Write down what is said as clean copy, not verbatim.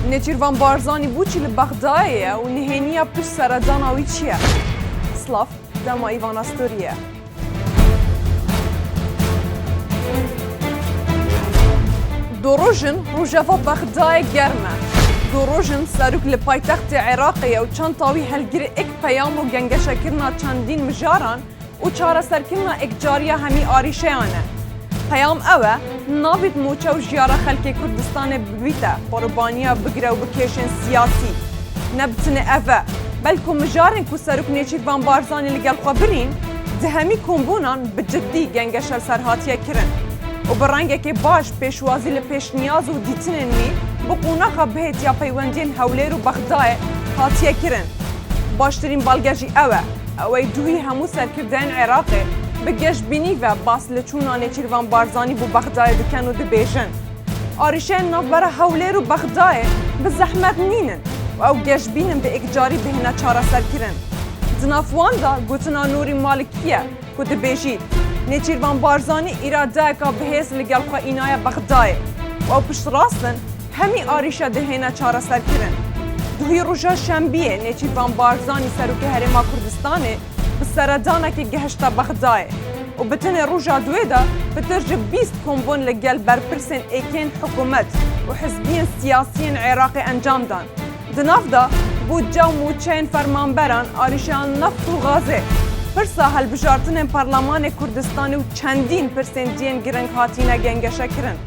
نێچیروان بارزانی بووچی لە بەغدایە و نهێنیە پشت سەرەجاناوی چییە؟ سلاف دەما ئیڤانا ستۆریە. دوڕۆژن ڕۆژەڤە بەغدایە گەرمە. دوڕۆژن سەرک لە پایتەختی عێراقیە و چەند تاوی هەلگیری ئێک پەیام و گەنگەشەکردنا چەندین مژاران و چارەسەرکردنا ئێکجاریە هەمی ئاریشەیانە. پەیام ئەوە نابێت موچە و ژیارە خەلکێ کوردستانê bibîte قوربانیya bigire û bikêşên siyasî. Nebitine ev e, belku mijarên ku Serok Nêçîrvan Barzanî li gel xwe birîn, di hemî kombonan bi ciddî gengeşer serhatiye kirin. û bi rengekê baş pêşwazî li pêşniyaz û dîtinên wî bi qunexa bihêtiya peywendiyên Hewlêr û Bexdayê hatiye kirin. Baştirîn balge jî ew e, ew ê duhî hemû serkirdeyên Iraqê bi geşbînî ve bas li çûna Nêçîrvan Barzanî bû Bexdayê dikin û dibêjin. Arîşeyên navbera Hewlêr û Bexdayê bi zehmet nînin û ew geşbînin bi êkcarî bihîne çareserkirin. Di nav wan da gotina Nûrî Malikî ye ku dibêjî Nêçîrvan Barzanî îradeyeka bihêz li gel xwe înaye Bexdayê û ew piştrast in hemî arîşe dihêne çareserkirin. Duhî roja şembiyê Nêçîrvan Barzanî Serokê Herêma Kurdistanê bi seredanekê gihişte Bexdayê û bi tenê roja duê de bi tir ji 20 kombon li gel berpirsên êkên hikûmet û hizbiyên siyasî yên Iraqê encam dan. Di nav da bûdce û mûçeyên fermanberan arîşeyan neft û gazê, pirsa helbijartinên Parlemanê Kurdistanê û çendîn pirsên diyên giring hatîne gengeşekirin.